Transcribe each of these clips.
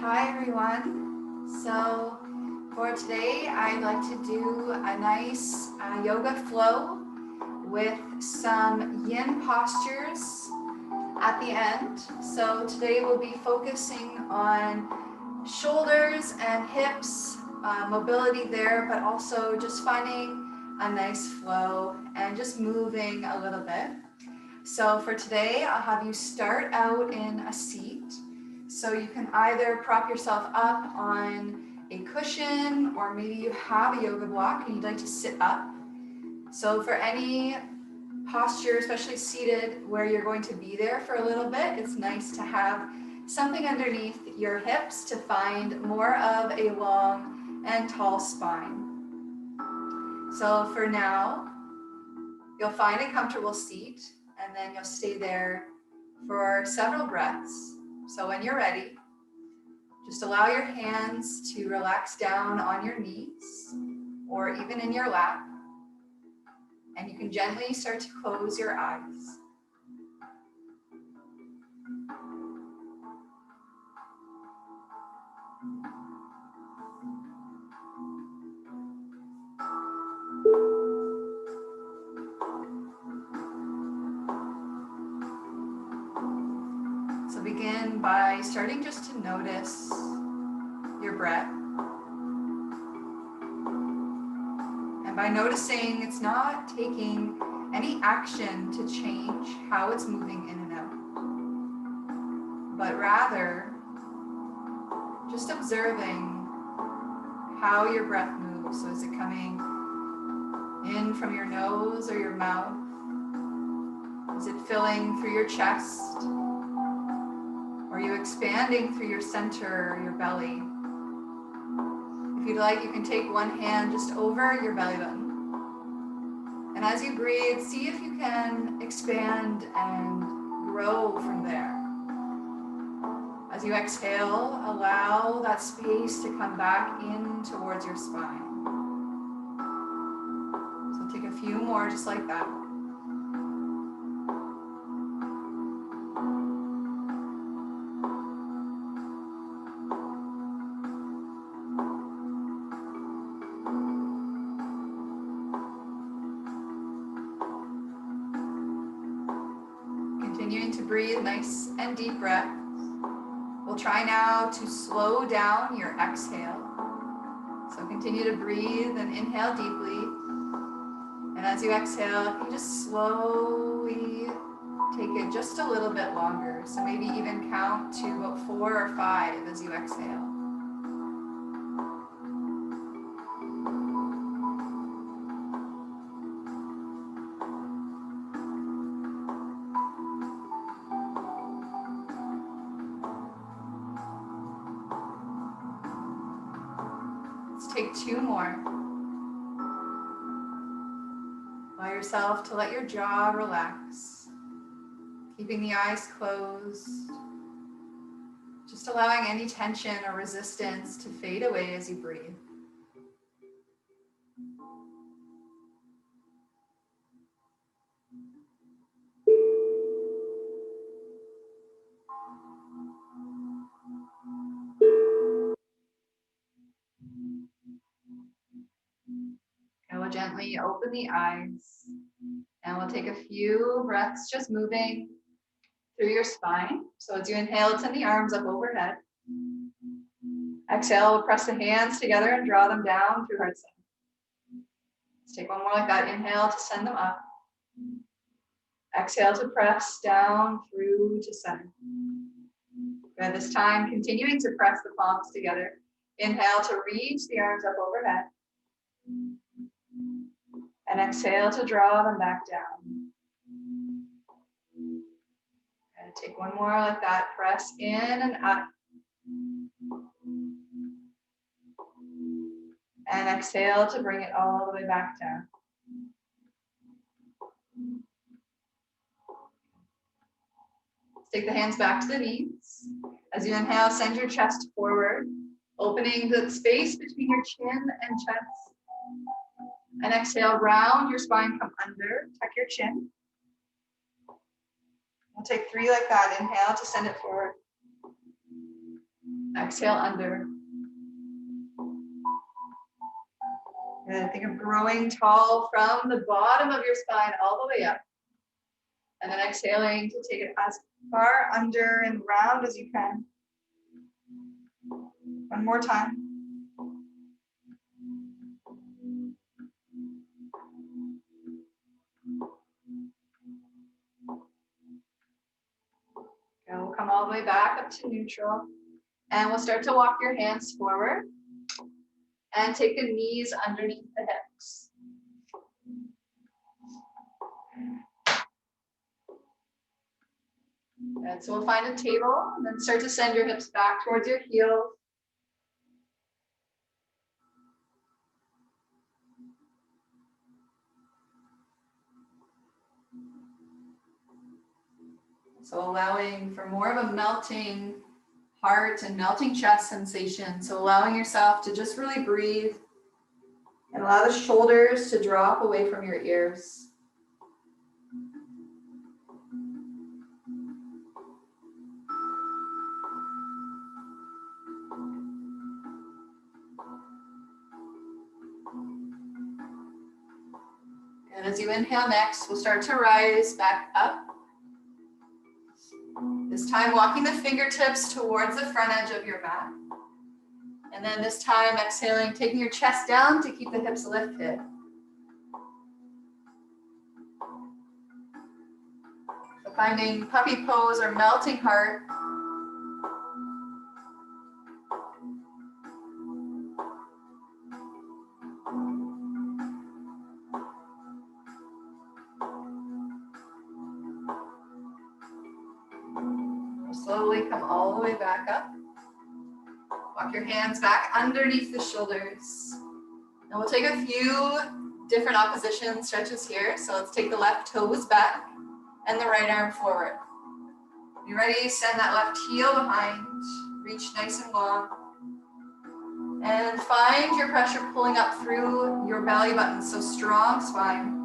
Hi everyone. So for today, I'd like to do a nice yoga flow with some yin postures at the end. So today we'll be focusing on shoulders and hips, mobility there, but also just finding a nice flow and just moving a little bit. So for today, I'll have you start out in a seat. So you can either prop yourself up on a cushion, or maybe you have a yoga block and you'd like to sit up. So for any posture, especially seated, where you're going to be there for a little bit, it's nice to have something underneath your hips to find more of a long and tall spine. So for now, you'll find a comfortable seat and then you'll stay there for several breaths. So when you're ready, just allow your hands to relax down on your knees or even in your lap. And you can gently start to close your eyes. So begin by starting just to notice your breath. And by noticing, it's not taking any action to change how it's moving in and out, but rather just observing how your breath moves. So is it coming in from your nose or your mouth? Is it filling through your chest? Or are you expanding through your center or your belly? If you'd like, you can take one hand just over your belly button. And as you breathe, see if you can expand and grow from there. As you exhale, allow that space to come back in towards your spine. So take a few more just like that. Continuing to breathe nice and deep breaths. We'll try now to slow down your exhale. So continue to breathe and inhale deeply. And as you exhale, you just slowly take it just a little bit longer. So maybe even count to about 4 or 5 as you exhale. Take 2 more. Allow yourself to let your jaw relax, keeping the eyes closed, just allowing any tension or resistance to fade away as you breathe. And we'll gently open the eyes, and we'll take a few breaths just moving through your spine. So as you inhale, send the arms up overhead. Exhale, we'll press the hands together and draw them down through heart center. Let's take one more like that. Inhale to send them up. Exhale to press down through to center. Good. This time, continuing to press the palms together. Inhale to reach the arms up overhead. And exhale to draw them back down. And take one more like that. Press in and up. And exhale to bring it all the way back down. Let's take the hands back to the knees. As you inhale, send your chest forward, opening the space between your chin and chest. And exhale, round your spine, come under, tuck your chin. We'll take 3 like that. Inhale to send it forward. Exhale under. Good. Think of growing tall from the bottom of your spine all the way up. And then exhaling to take it as far under and round as you can. One more time. And we'll come all the way back up to neutral. And we'll start to walk your hands forward. And take the knees underneath the hips. And so we'll find a table and then start to send your hips back towards your heels. So allowing for more of a melting heart and melting chest sensation. So allowing yourself to just really breathe and allow the shoulders to drop away from your ears. And as you inhale next, we'll start to rise back up. This time walking the fingertips towards the front edge of your mat. And then this time exhaling, taking your chest down to keep the hips lifted. So finding puppy pose or melting heart. Slowly come all the way back up. Walk your hands back underneath the shoulders. And we'll take a few different opposition stretches here. So let's take the left toes back and the right arm forward. You ready? Send that left heel behind. Reach nice and long. And find your pressure pulling up through your belly button. So strong spine.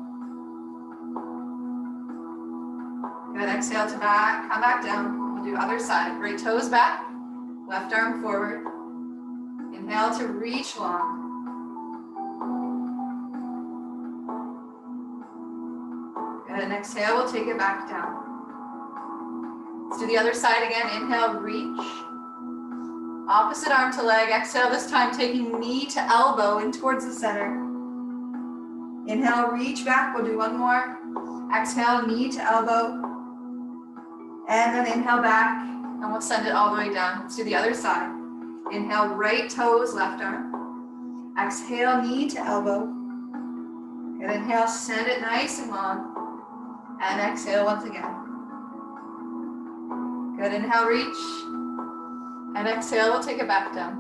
Good. Exhale to back. Come back down. We'll do other side. Right toes back. Left arm forward. Inhale to reach long. Good. And exhale, we'll take it back down. Let's do the other side again. Inhale, reach. Opposite arm to leg. Exhale, this time taking knee to elbow in towards the center. Inhale, reach back. We'll do one more. Exhale, knee to elbow. And then inhale back, and we'll send it all the way down. Let's do the other side. Inhale, right toes, left arm. Exhale, knee to elbow. And inhale, send it nice and long. And exhale once again. Good, inhale, reach. And exhale, we'll take it back down.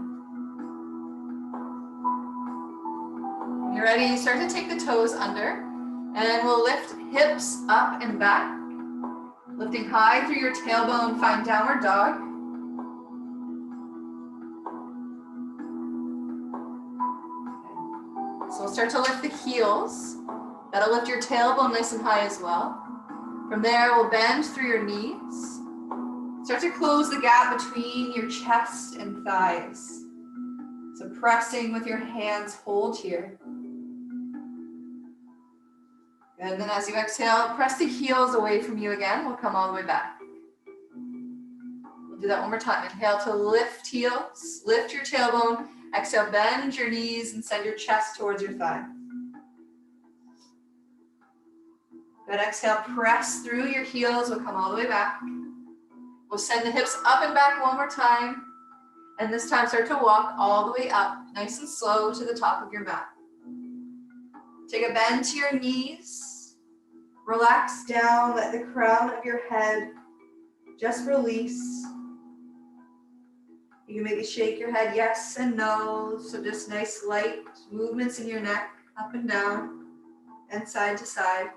When you're ready, start to take the toes under. And we'll lift hips up and back. Lifting high through your tailbone, find downward dog. So we'll start to lift the heels. That'll lift your tailbone nice and high as well. From there, we'll bend through your knees. Start to close the gap between your chest and thighs. So pressing with your hands, hold here. And then as you exhale, press the heels away from you again. We'll come all the way back. We'll do that one more time. Inhale to lift heels, lift your tailbone. Exhale, bend your knees and send your chest towards your thigh. Good, exhale, press through your heels. We'll come all the way back. We'll send the hips up and back one more time. And this time start to walk all the way up, nice and slow to the top of your mat. Take a bend to your knees. Relax down, let the crown of your head just release. You can maybe shake your head yes and no. So just nice light movements in your neck, up and down and side to side.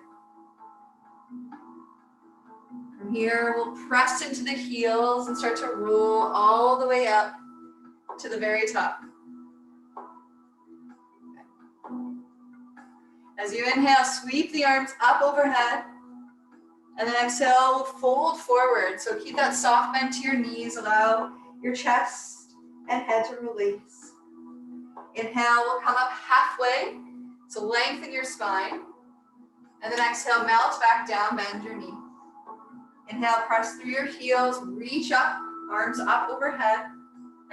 From here, we'll press into the heels and start to roll all the way up to the very top. As you inhale, sweep the arms up overhead. And then exhale, fold forward. So keep that soft bend to your knees. Allow your chest and head to release. Inhale, we'll come up halfway, so lengthen your spine. And then exhale, melt back down, bend your knee. Inhale, press through your heels, reach up, arms up overhead.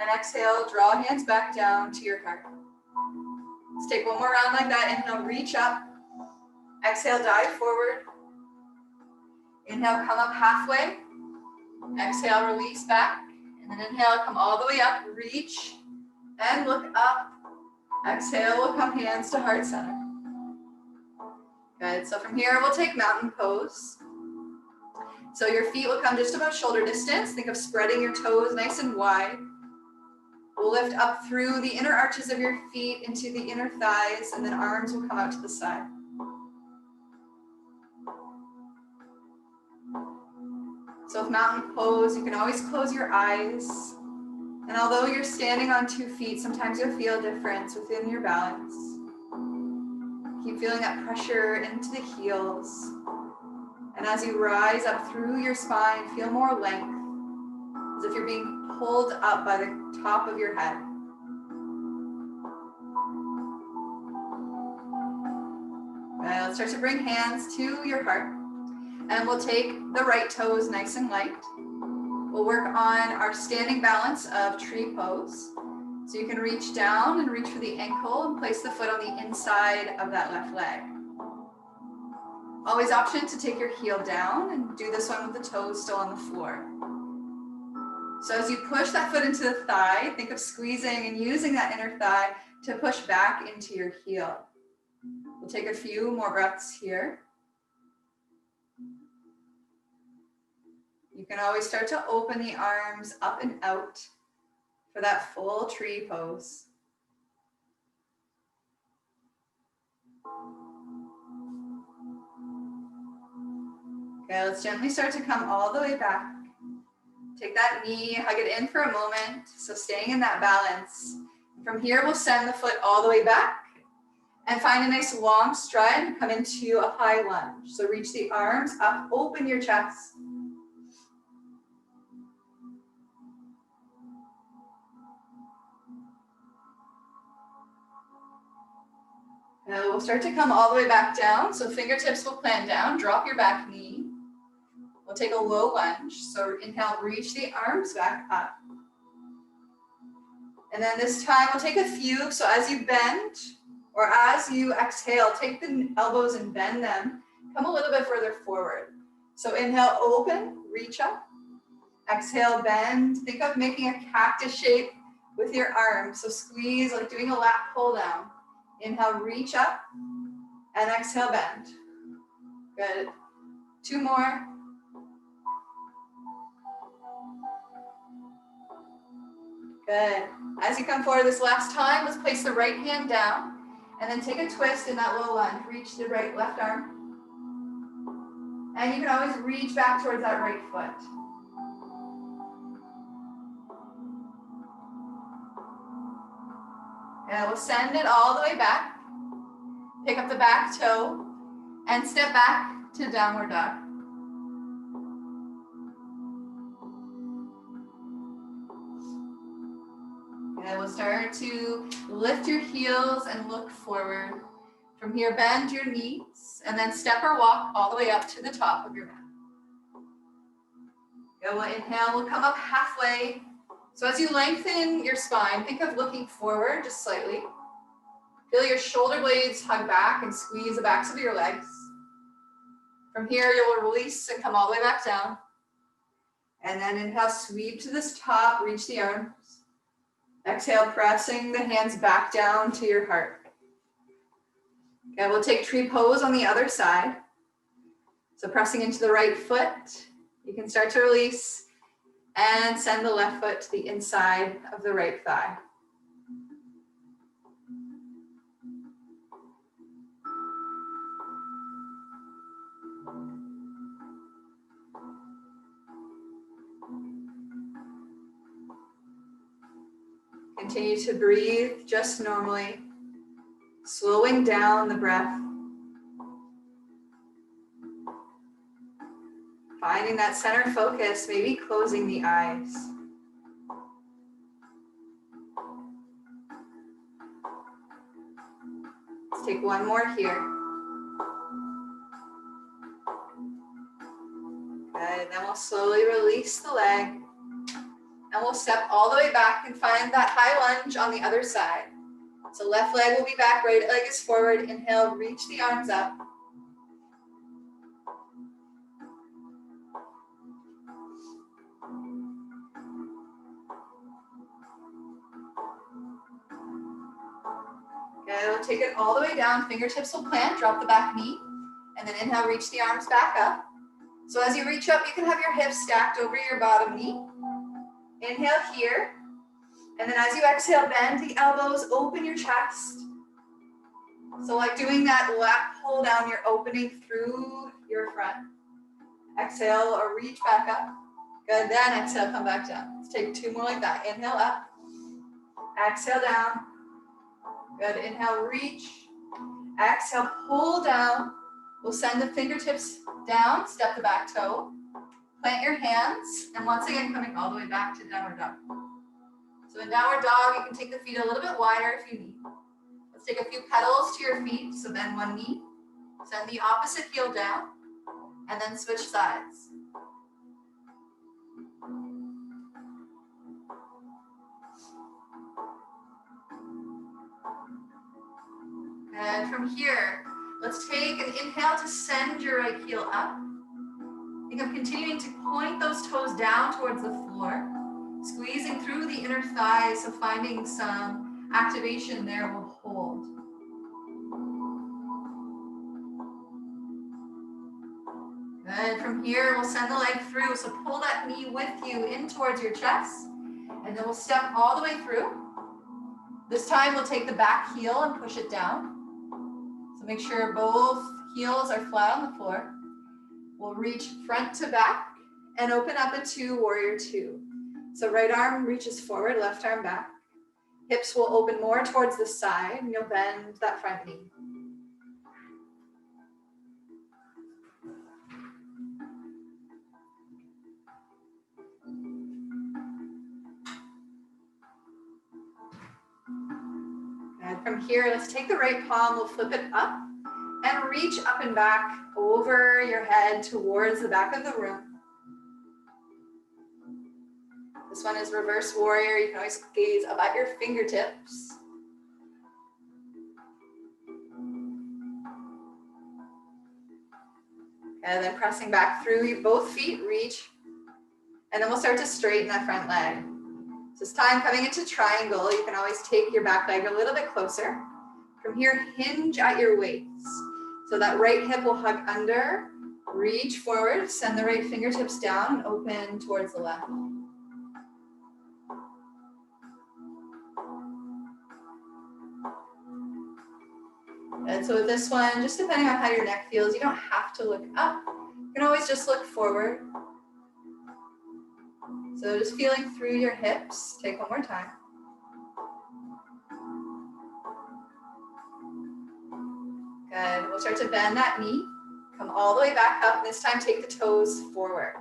And exhale, draw hands back down to your heart. Let's take one more round like that. Inhale, reach up. Exhale, dive forward. Inhale, come up halfway. Exhale, release back. And then inhale, come all the way up, reach, and look up. Exhale, we'll come hands to heart center. Good, so from here, we'll take mountain pose. So your feet will come just about shoulder distance. Think of spreading your toes nice and wide. We'll lift up through the inner arches of your feet into the inner thighs, and then arms will come out to the side. So with mountain pose, you can always close your eyes. And although you're standing on 2 feet, sometimes you'll feel a difference within your balance. Keep feeling that pressure into the heels. And as you rise up through your spine, feel more length, as if you're being pulled up by the top of your head. Well, let's start to bring hands to your heart. And we'll take the right toes nice and light. We'll work on our standing balance of tree pose. So you can reach down and reach for the ankle and place the foot on the inside of that left leg. Always option to take your heel down and do this one with the toes still on the floor. So as you push that foot into the thigh, think of squeezing and using that inner thigh to push back into your heel. We'll take a few more breaths here. You can always start to open the arms up and out for that full tree pose. Okay, let's gently start to come all the way back. Take that knee, hug it in for a moment. So staying in that balance. From here, we'll send the foot all the way back and find a nice long stride and come into a high lunge. So reach the arms up, open your chest. Now we'll start to come all the way back down. So fingertips will plant down, drop your back knee. We'll take a low lunge. So inhale, reach the arms back up. And then this time we'll take a few. So as you bend or as you exhale, take the elbows and bend them. Come a little bit further forward. So inhale, open, reach up. Exhale, bend. Think of making a cactus shape with your arms. So squeeze like doing a lat pull down. Inhale, reach up, and exhale, bend. Good. 2 more. Good. As you come forward this last time, let's place the right hand down, and then take a twist in that low lunge. Reach the left arm. And you can always reach back towards that right foot. And we'll send it all the way back. Pick up the back toe and step back to downward dog. And we'll start to lift your heels and look forward. From here, bend your knees and then step or walk all the way up to the top of your mat. Good. We'll inhale, we'll come up halfway. So as you lengthen your spine, think of looking forward just slightly. Feel your shoulder blades hug back and squeeze the backs of your legs. From here, you'll release and come all the way back down. And then inhale, sweep to this top, reach the arms. Exhale, pressing the hands back down to your heart. Okay, we'll take tree pose on the other side. So pressing into the right foot, you can start to release. And send the left foot to the inside of the right thigh. Continue to breathe just normally, slowing down the breath. Finding that center focus, maybe closing the eyes. take one more here. Good, then we'll slowly release the leg. And we'll step all the way back and find that high lunge on the other side. So left leg will be back, right leg is forward. Inhale, reach the arms up. Okay, we'll take it all the way down. Fingertips will plant, drop the back knee. And then inhale, reach the arms back up. So as you reach up, you can have your hips stacked over your bottom knee. Inhale here. And then as you exhale, bend the elbows, open your chest. So like doing that lap pull down, you're opening through your front. Exhale or reach back up. Good, then exhale, come back down. Let's take two more like that. Inhale up. Exhale down. Good, inhale, reach. Exhale, pull down. We'll send the fingertips down, step the back toe. Plant your hands, and once again, coming all the way back to downward dog. So in downward dog, you can take the feet a little bit wider if you need. Let's take a few petals to your feet. So bend one knee, send the opposite heel down, and then switch sides. And from here, let's take an inhale to send your right heel up. Think of continuing to point those toes down towards the floor, squeezing through the inner thighs, so finding some activation there will hold. Good. From here, we'll send the leg through, so pull that knee with you in towards your chest, and then we'll step all the way through. This time, we'll take the back heel and push it down. So make sure both heels are flat on the floor. We'll reach front to back and open up into warrior two. So right arm reaches forward, left arm back. Hips will open more towards the side, and you'll bend that front knee. And from here, let's take the right palm, we'll flip it up and reach up and back over your head towards the back of the room. This one is reverse warrior. You can always gaze up at your fingertips. And then pressing back through both feet, reach. And then we'll start to straighten that front leg. So this time coming into triangle, you can always take your back leg a little bit closer. From here, hinge at your waist. So that right hip will hug under, reach forward, send the right fingertips down and open towards the left. And so with this one, just depending on how your neck feels, you don't have to look up. You can always just look forward. So just feeling through your hips. Take one more time. Good. We'll start to bend that knee. Come all the way back up. This time take the toes forward.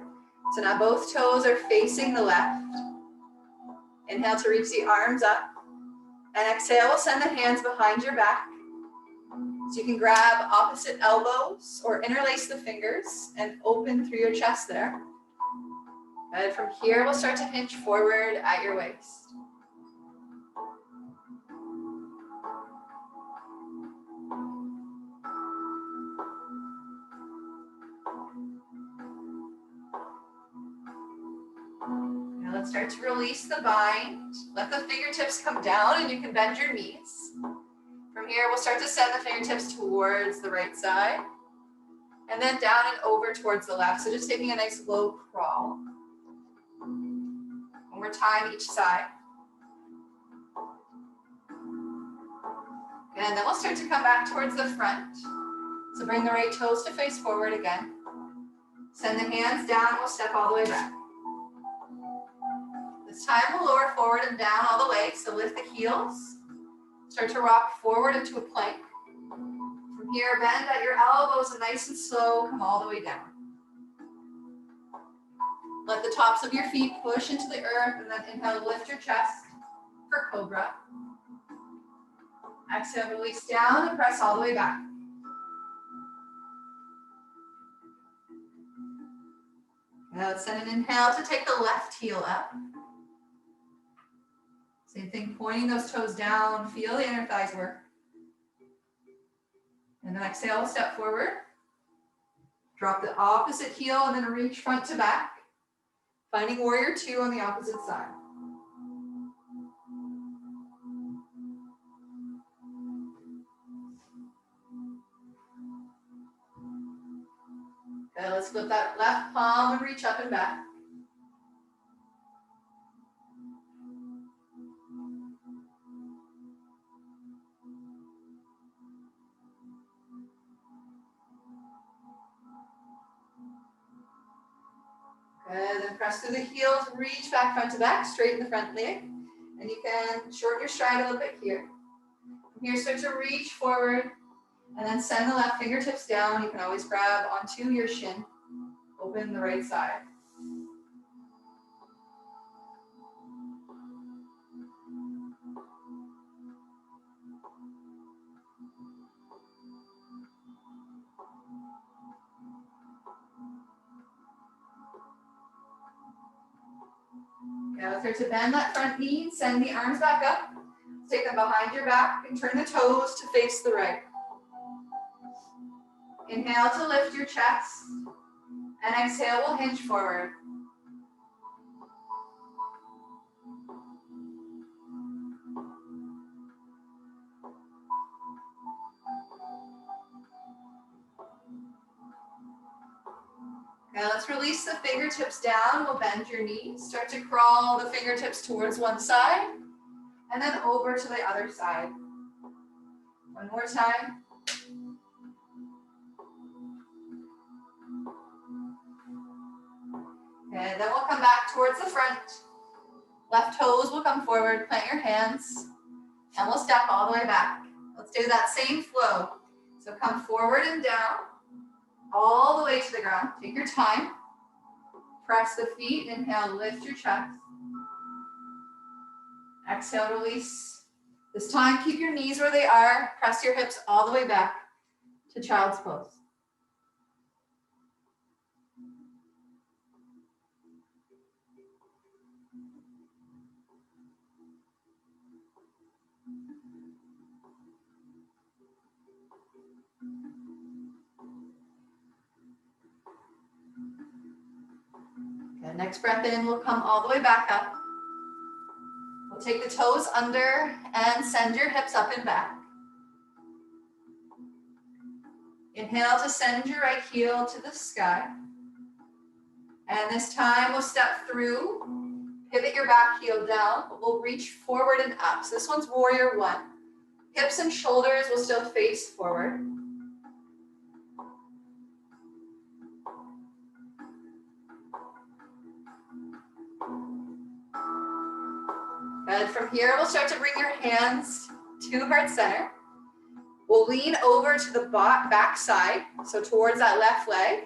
So now both toes are facing the left. Inhale to reach the arms up. And exhale, we'll send the hands behind your back. So you can grab opposite elbows or interlace the fingers and open through your chest there. And from here, we'll start to hinge forward at your waist. Now let's start to release the bind. Let the fingertips come down and you can bend your knees. From here, we'll start to send the fingertips towards the right side and then down and over towards the left. So just taking a nice low crawl. One more time each side. And then we'll start to come back towards the front. So bring the right toes to face forward again. Send the hands down, we'll step all the way back. This time we'll lower forward and down all the way. So lift the heels. Start to rock forward into a plank. From here, bend at your elbows and nice and slow, come all the way down. Let the tops of your feet push into the earth and then inhale, lift your chest for cobra. Exhale, release down and press all the way back. Now let's send an inhale to take the left heel up. Same thing, pointing those toes down, feel the inner thighs work. And then exhale, step forward. Drop the opposite heel and then reach front to back. Finding warrior two on the opposite side. Okay, let's flip that left palm and reach up and back. Good, then press through the heels, reach back front to back, straighten the front leg. And you can shorten your stride a little bit here. From here, start to reach forward and then send the left fingertips down. You can always grab onto your shin, open the right side. Now start to bend that front knee, send the arms back up. Take them behind your back and turn the toes to face the right. Inhale to lift your chest, and exhale, we'll hinge forward. Okay, let's release the fingertips down. We'll bend your knees. Start to crawl the fingertips towards one side, and then over to the other side. One more time. Okay, then we'll come back towards the front. Left toes will come forward, plant your hands, and we'll step all the way back. Let's do that same flow. So come forward and down, all the way to the ground. Take your time. Press the feet, inhale, lift your chest. Exhale, release. This time, keep your knees where they are. Press your hips all the way back to child's pose. Okay, next breath in, we'll come all the way back up. We'll take the toes under and send your hips up and back. Inhale to send your right heel to the sky. And this time we'll step through, pivot your back heel down, but we'll reach forward and up. So this one's warrior one. Hips and shoulders will still face forward. Good. From here, we'll start to bring your hands to heart center. We'll lean over to the back side, so towards that left leg,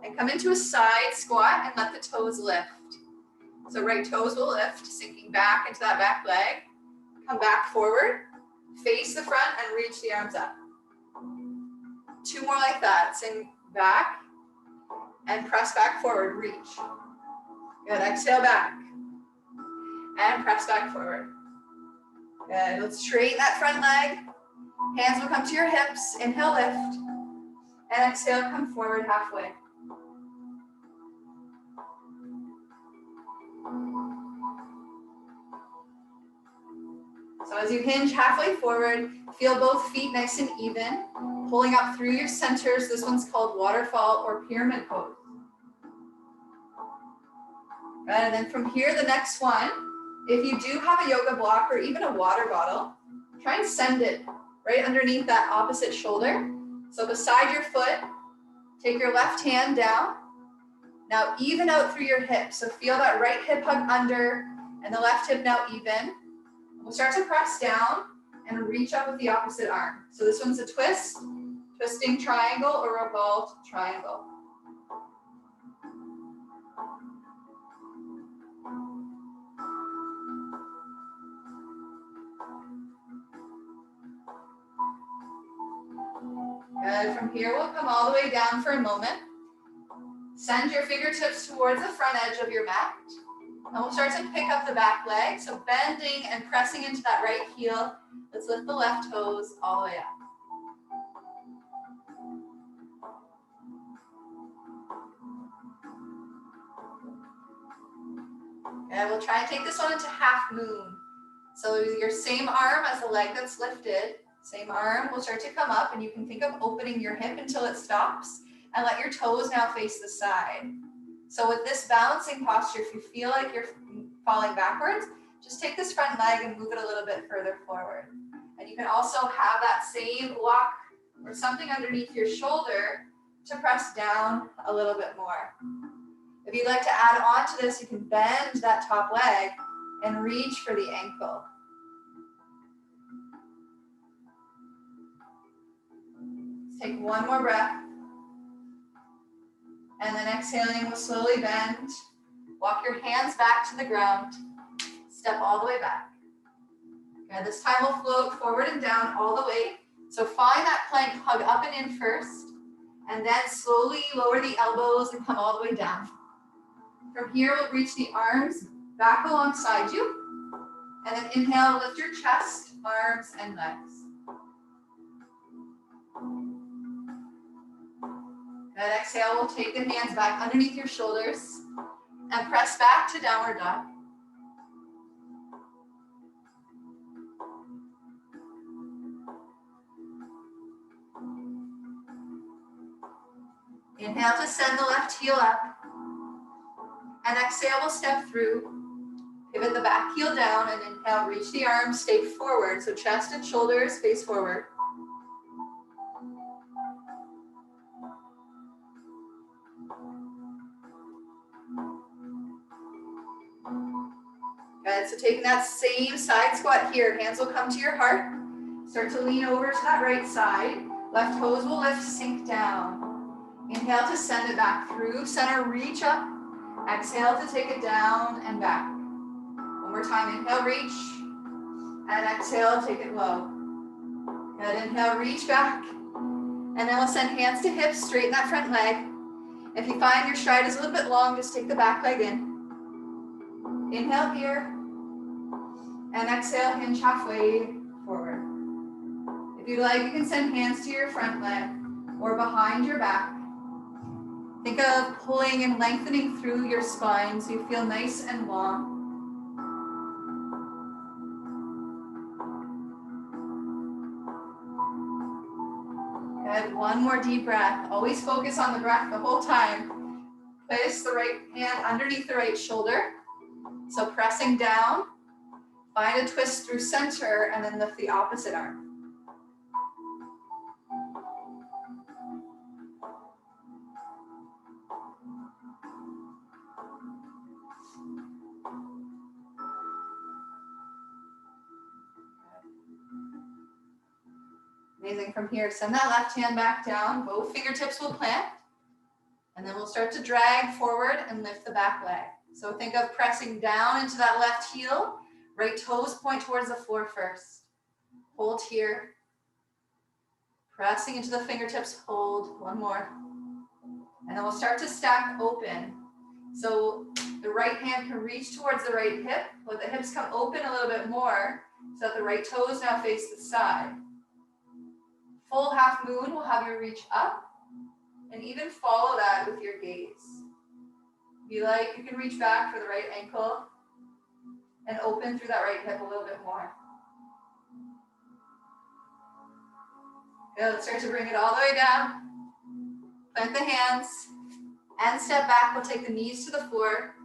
and come into a side squat and let the toes lift. So right toes will lift, sinking back into that back leg. Come back forward, face the front, and reach the arms up. Two more like that. Sink back and press back forward, reach. Good. Exhale back. And press back forward. Good. Let's straighten that front leg. Hands will come to your hips. Inhale, lift. And exhale, come forward halfway. So as you hinge halfway forward, feel both feet nice and even, pulling up through your centers. This one's called waterfall or pyramid pose. Good. And then from here, the next one, if you do have a yoga block or even a water bottle, try and send it right underneath that opposite shoulder. So beside your foot, take your left hand down. Now even out through your hip. So feel that right hip hug under and the left hip now even. We'll start to press down and reach up with the opposite arm. So this one's a twist, twisting triangle or revolved triangle. Good. From here, we'll come all the way down for a moment. Send your fingertips towards the front edge of your mat. And we'll start to pick up the back leg. So bending and pressing into that right heel. Let's lift the left toes all the way up. And we'll try and take this one into half moon. So your same arm as the leg that's lifted, same arm will start to come up, and you can think of opening your hip until it stops and let your toes now face the side. So with this balancing posture, if you feel like you're falling backwards, just take this front leg and move it a little bit further forward. And you can also have that same block or something underneath your shoulder to press down a little bit more. If you'd like to add on to this, you can bend that top leg and reach for the ankle. Let's take one more breath. And then exhaling, we'll slowly bend. Walk your hands back to the ground. Step all the way back. Okay, this time we'll float forward and down all the way. So find that plank hug up and in first, and then slowly lower the elbows and come all the way down. From here, we'll reach the arms back alongside you. And then inhale, lift your chest, arms, and legs. Then exhale, we'll take the hands back underneath your shoulders and press back to downward dog. Inhale to send the left heel up. And exhale, we'll step through. Pivot the back heel down and inhale, reach the arms, stay forward. So chest and shoulders face forward. Good, so taking that same side squat here, hands will come to your heart. Start to lean over to that right side. Left toes will lift, sink down. Inhale to send it back through center, reach up. Exhale to take it down and back. One more time, inhale, reach. And exhale, take it low. Good, inhale, reach back. And then we'll send hands to hips, straighten that front leg. If you find your stride is a little bit long, just take the back leg in. Inhale here. And exhale, hinge halfway forward. If you'd like, you can send hands to your front leg or behind your back. Think of pulling and lengthening through your spine so you feel nice and long. Good, one more deep breath. Always focus on the breath the whole time. Place the right hand underneath the right shoulder. So pressing down, find a twist through center and then lift the opposite arm. Amazing. From here, send that left hand back down. Both fingertips will plant. And then we'll start to drag forward and lift the back leg. So think of pressing down into that left heel. Right toes point towards the floor first. Hold here. Pressing into the fingertips, hold. One more. And then we'll start to stack open. So the right hand can reach towards the right hip. Let the hips come open a little bit more so that the right toes now face the side. Full half moon will have you reach up and even follow that with your gaze. If you like, you can reach back for the right ankle and open through that right hip a little bit more. Good, let's start to bring it all the way down. Plant the hands and step back. We'll take the knees to the floor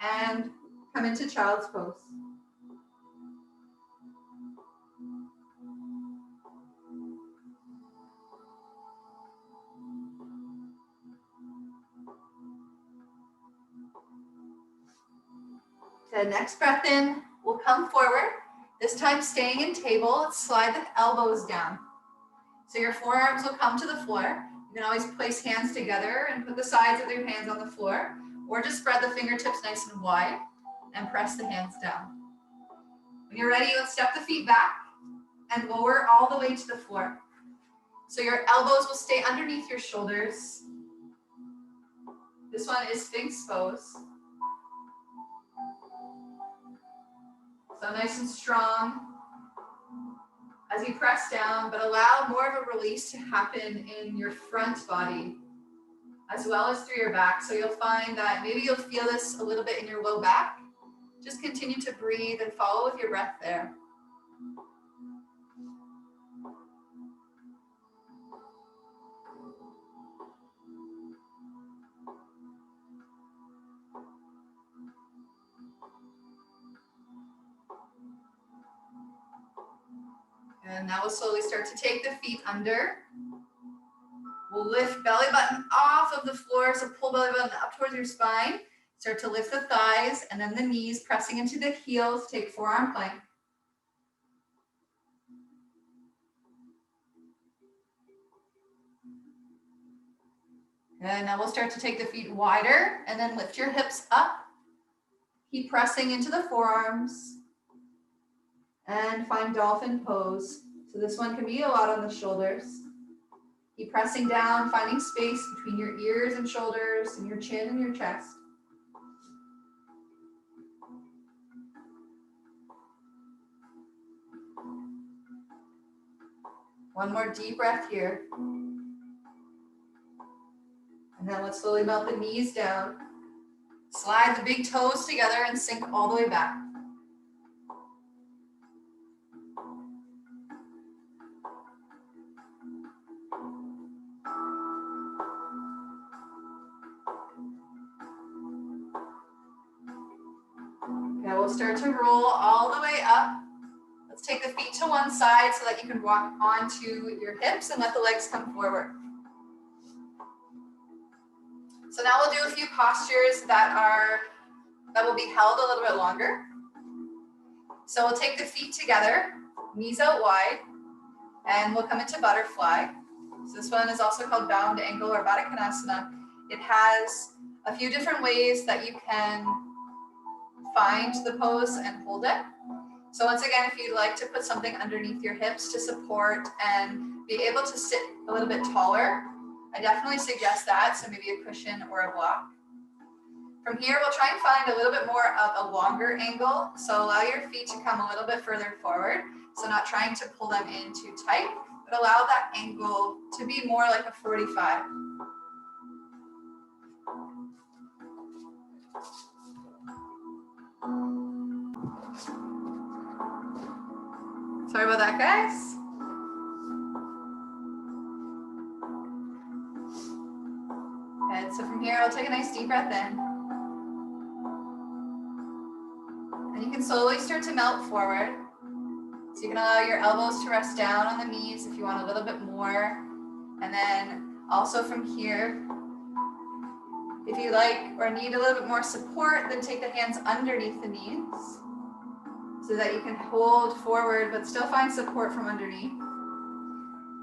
and come into child's pose. The next breath in, we'll come forward. This time staying in table, let's slide the elbows down. So your forearms will come to the floor. You can always place hands together and put the sides of your hands on the floor, or just spread the fingertips nice and wide and press the hands down. When you're ready, let's step the feet back and lower all the way to the floor. So your elbows will stay underneath your shoulders. This one is Sphinx pose. So nice and strong as you press down, but allow more of a release to happen in your front body as well as through your back. So you'll find that maybe you'll feel this a little bit in your low back. Just continue to breathe and follow with your breath there. And now we'll slowly start to take the feet under. We'll lift belly button off of the floor, so pull belly button up towards your spine. Start to lift the thighs and then the knees, pressing into the heels. Take forearm plank. And now we'll start to take the feet wider and then lift your hips up. Keep pressing into the forearms and find dolphin pose. So this one can be a lot on the shoulders. Keep pressing down, finding space between your ears and shoulders and your chin and your chest. One more deep breath here. And then let's slowly melt the knees down. Slide the big toes together and sink all the way back. Okay, we'll start to roll all the way up. Let's take the feet to one side so that you can walk onto your hips and let the legs come forward. So now we'll do a few postures that will be held a little bit longer. So we'll take the feet together, knees out wide, and we'll come into butterfly. So this one is also called bound angle or Baddha Konasana. It has a few different ways that you can find the pose and hold it. So once again, if you'd like to put something underneath your hips to support and be able to sit a little bit taller, I definitely suggest that. So maybe a cushion or a block. From here, we'll try and find a little bit more of a longer angle. So allow your feet to come a little bit further forward. So not trying to pull them in too tight, but allow that angle to be more like a 45. Sorry about that, guys. And so from here, I'll take a nice deep breath in. And you can slowly start to melt forward. So you can allow your elbows to rest down on the knees if you want a little bit more. And then also from here, if you like or need a little bit more support, then take the hands underneath the knees so that you can hold forward but still find support from underneath.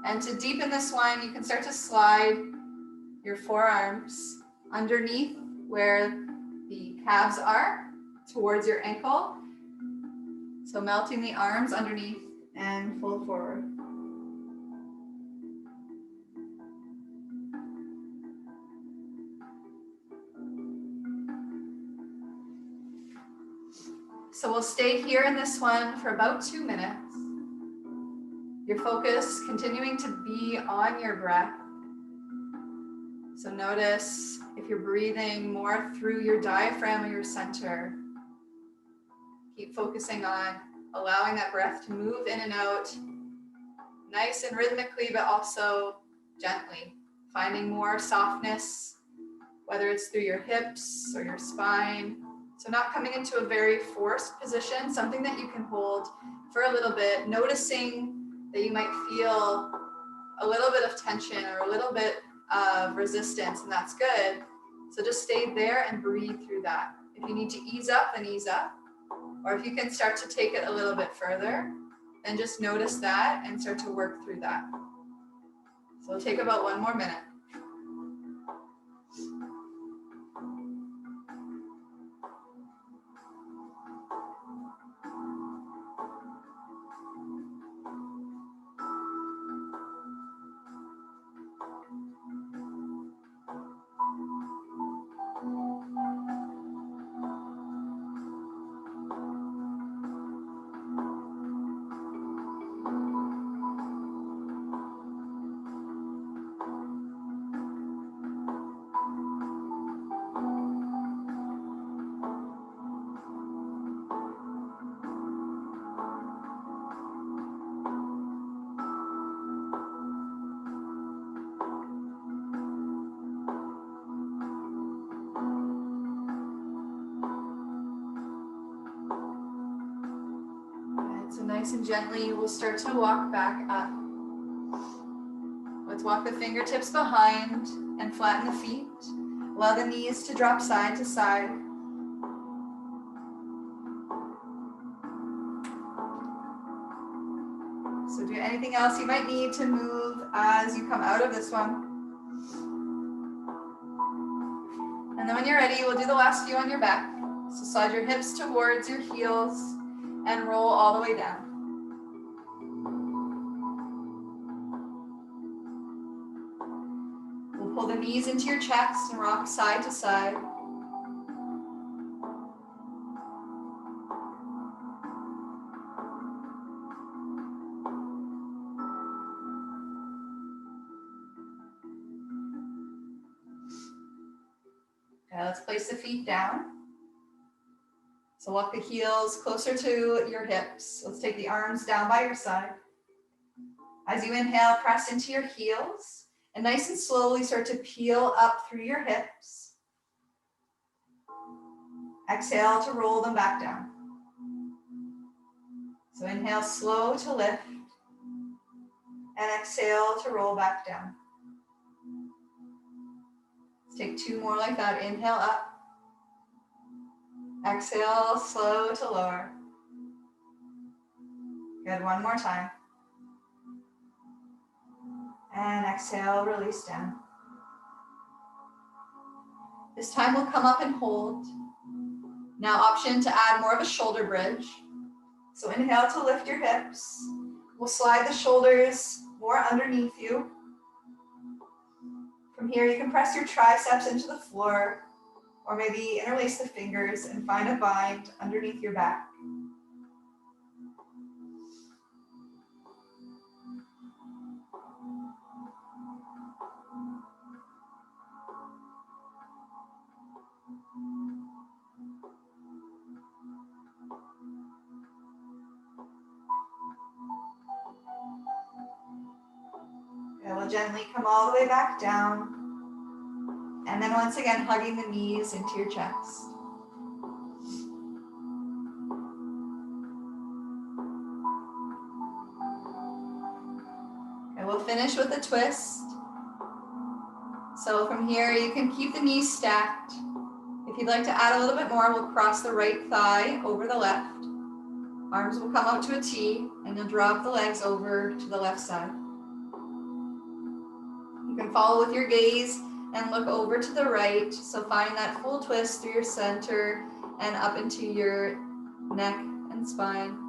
And to deepen this one, you can start to slide your forearms underneath where the calves are towards your ankle. So melting the arms underneath and fold forward. So we'll stay here in this one for about 2 minutes. Your focus continuing to be on your breath. So notice if you're breathing more through your diaphragm or your center. Keep focusing on allowing that breath to move in and out, nice and rhythmically, but also gently. Finding more softness, whether it's through your hips or your spine. So not coming into a very forced position, something that you can hold for a little bit, noticing that you might feel a little bit of tension or a little bit of resistance, and that's good. So just stay there and breathe through that. If you need to ease up, then ease up. Or if you can start to take it a little bit further, then just notice that and start to work through that. So we'll take about 1 more minute. nice and gently, we'll start to walk back up. Let's walk the fingertips behind and flatten the feet. Allow the knees to drop side to side. So do anything else you might need to move as you come out of this one. And then when you're ready, we'll do the last few on your back. So slide your hips towards your heels and roll all the way down. We'll pull the knees into your chest and rock side to side. Okay, let's place the feet down. So walk the heels closer to your hips. Let's take the arms down by your side. As you inhale, press into your heels and nice and slowly start to peel up through your hips. Exhale to roll them back down. So inhale, slow to lift, and exhale to roll back down. Let's take two more like that. Inhale up. Exhale, slow to lower. Good, one more time. And exhale, release down. This time we'll come up and hold. Now option to add more of a shoulder bridge. So inhale to lift your hips. We'll slide the shoulders more underneath you. From here, you can press your triceps into the floor, or maybe interlace the fingers and find a bind underneath your back. And we'll gently come all the way back down. And then once again, hugging the knees into your chest. And we'll finish with a twist. So from here, you can keep the knees stacked. If you'd like to add a little bit more, we'll cross the right thigh over the left. Arms will come out to a T, and you'll drop the legs over to the left side. You can follow with your gaze and look over to the right. So find that full twist through your center and up into your neck and spine.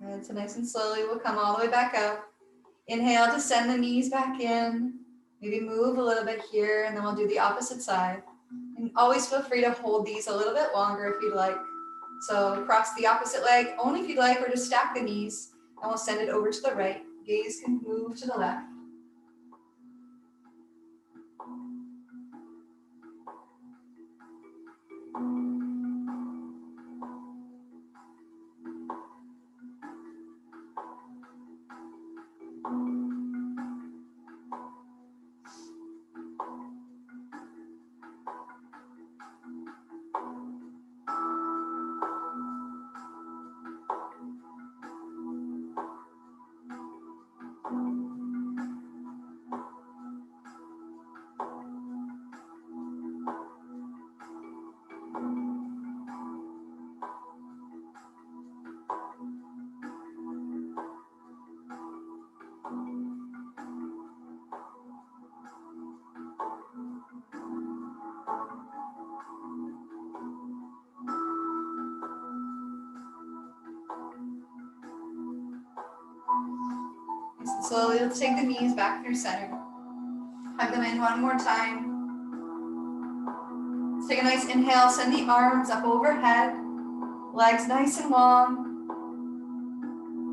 And so nice and slowly, we'll come all the way back up. Inhale to send the knees back in. Maybe move a little bit here, and then we'll do the opposite side. And always feel free to hold these a little bit longer if you'd like. So cross the opposite leg only if you'd like, or just stack the knees, and we'll send it over to the right. Gaze can move to the left. Slowly, let's take the knees back through center. Hug them in one more time. Let's take a nice inhale, send the arms up overhead, legs nice and long.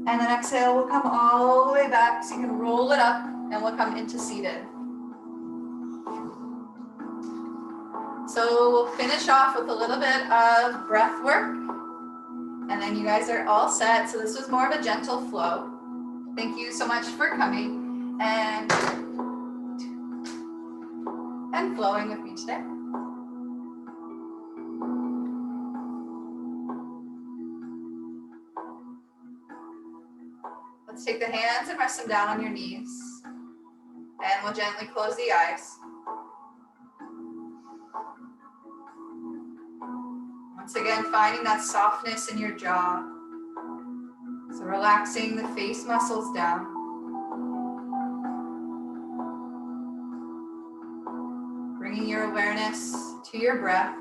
And then exhale, we'll come all the way back so you can roll it up and we'll come into seated. So we'll finish off with a little bit of breath work. And then you guys are all set. So this was more of a gentle flow. Thank you so much for coming and flowing with me today. Let's take the hands and rest them down on your knees. And we'll gently close the eyes. Once again, finding that softness in your jaw. So relaxing the face muscles down. Bringing your awareness to your breath.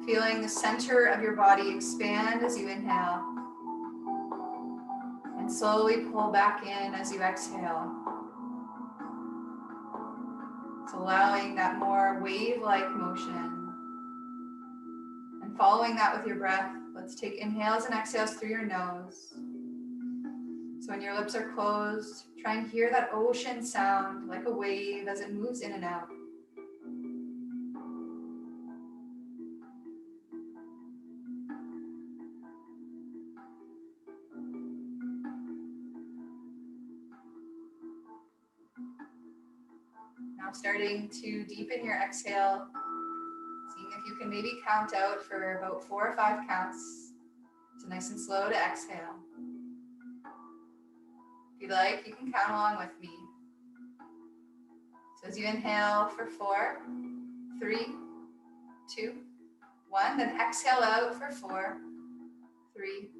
Feeling the center of your body expand as you inhale. And slowly pull back in as you exhale. So allowing that more wave-like motion. And following that with your breath, let's take inhales and exhales through your nose. So when your lips are closed, try and hear that ocean sound like a wave as it moves in and out. Now starting to deepen your exhale, seeing if you can maybe count out for about 4 or 5 counts. So nice and slow to exhale. If you'd like, you can count along with me. So as you inhale for 4, 3, 2, 1, then exhale out for 4, 3,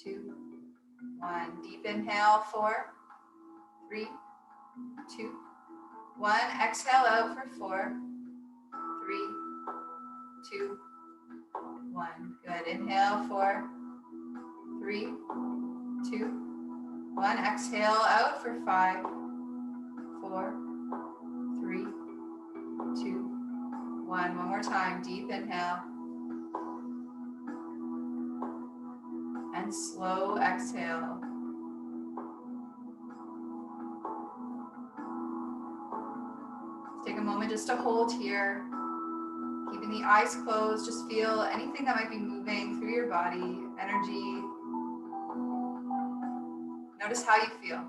2, 1. Deep inhale, 4, 3, 2, 1. Exhale out for 4, 3, 2, 1. Good. Inhale, 4, 3, 2, 1. Exhale out for 5, 4, 3, 2, 1. One more time. Deep inhale. And slow exhale. Take a moment just to hold here. Keeping the eyes closed, just feel anything that might be moving through your body, energy. Notice how you feel.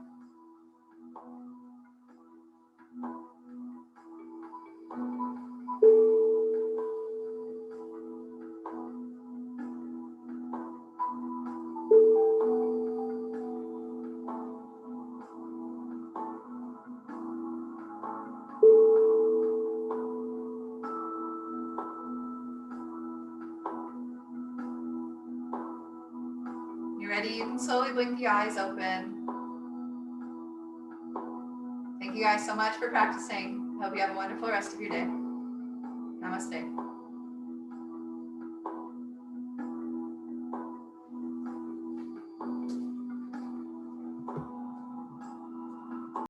Ready, you can slowly blink the eyes open. Thank you guys so much for practicing. Hope you have a wonderful rest of your day. Namaste.